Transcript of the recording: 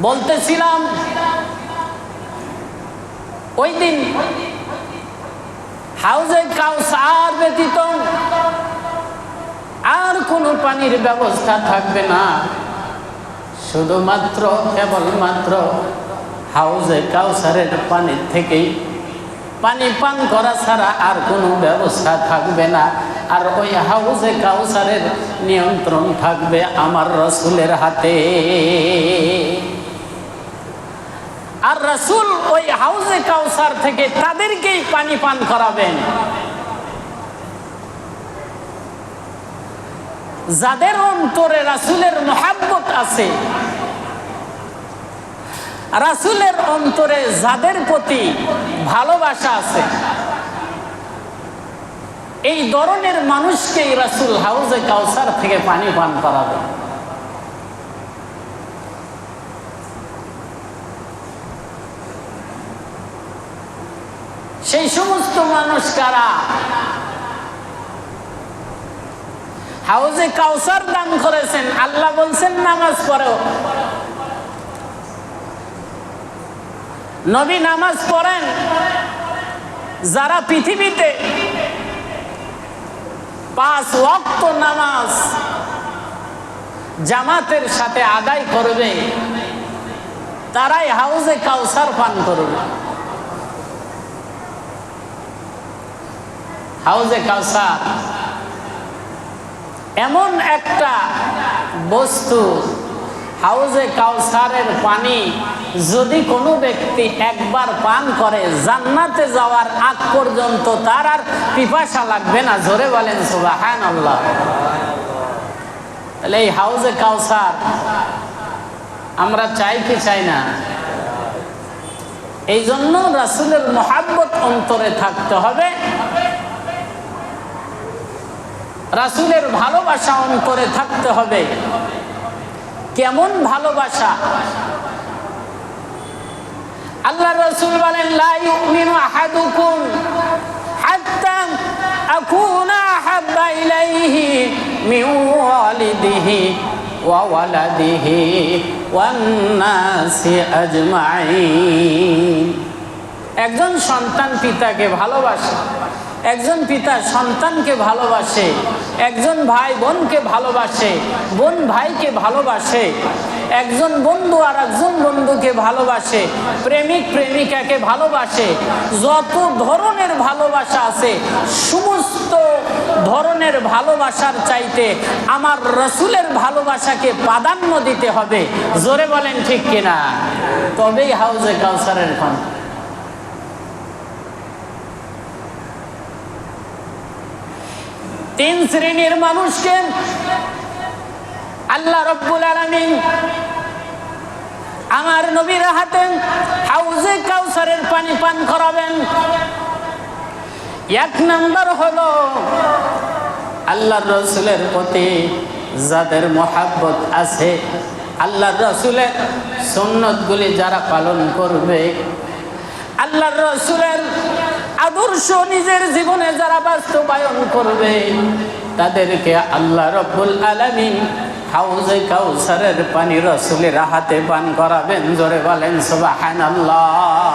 বলতেছিলাম ওই দিন হাউজে কাউসার ব্যতীত আর কোনো পানির ব্যবস্থা থাকবে না, শুধুমাত্র কেবলমাত্র হাউজে কাউসারের পানির থেকেই পানি পান করা ছাড়া আর কোনো ব্যবস্থা থাকবে না। আর ওই হাউজে কাউসারের নিয়ন্ত্রণ থাকবে আমার রাসূলের হাতে। আর রাসূল ওই হাউজে কাউসার থেকে তাদেরকেই পানি পান করাবেন যাদের অন্তরে রাসূলের মহব্বত আছে, রাসূলের অন্তরে যাদের প্রতি ভালোবাসা আছে, এই ধরনের মানুষকেই রাসূল হাউজে কাউসার থেকে পানি পান করাবেন। সেই সমস্ত মানুষ কারা? হাউজে কাউসার দান করেছেন, আল্লাহ বলছেন নামাজ পড়ো। নবী নামাজ পড়েন। যারা পৃথিবীতে 5 ওয়াক্ত নামাজ জামাতের সাথে আদায় করবে, তারাই হাউজে কাউসার পান করবে। হাউজে কাউসার এমন একটা বস্তু, হাউজে কাউসারের পানি যদি কোনো ব্যক্তি একবার পান করে, জান্নাতে যাওয়ার আগ পর্যন্ত তার আর পিপাসা লাগবে না। জোরে বলেন সুবহানাল্লাহ। তাহলে এই হাউজে কাউসার আমরা চাই কি চাই না? এই জন্য রাসূলের মহব্বত অন্তরে থাকতে হবে, রাসূলের ভালোবাসা অন্তরে থাকতে হবে। কেমন ভালোবাসা? আল্লাহ রাসূল বলেন, লা ইউমিনু আহাদুকুম হাত্তা আকুনা আহাব্বা ইলাইহি মিন ওয়ালিদিহি ওয়া ওয়ালাদিহি ওয়ান নাসি আজমাইন। একজন সন্তান পিতাকে ভালোবাসে, একজন পিতা সন্তানকে ভালোবাসে, একজন ভাই বোনকে ভালোবাসে, বোন ভাইকে ভালোবাসে, একজন বন্ধু আর একজন বন্ধুকে ভালোবাসে, প্রেমিক প্রেমিকাকে ভালোবাসে। যত ধরনের ভালোবাসা আছে, সমস্ত ধরনের ভালোবাসার চাইতে আমার রাসূলের ভালোবাসাকে প্রাধান্য দিতে হবে। জোরে বলেন ঠিক কিনা? তবেই হাউজে কাউসারের পানি। তিন শ্রেণীর মানুষকে আল্লাহ রাব্বুল আলামিন আমার নবীর হাতে হাউজে কাউসারের পানি পান করাবেন। এক নাম্বার হলো আল্লাহর রাসূলের প্রতি যাদের মহব্বত আছে, আল্লাহর রাসূলের সুন্নতগুলি যারা পালন করবে, আল্লাহর রাসূলের আদর্শ নিজের জীবনে যারা বাস্তবায়ন করবে, তাদেরকে আল্লাহ রাব্বুল আলামিন হাউজে কাউসারের পানি রাসূলের হাতে পান করাবেন। জোরে বলেন সুবহানাল্লাহ।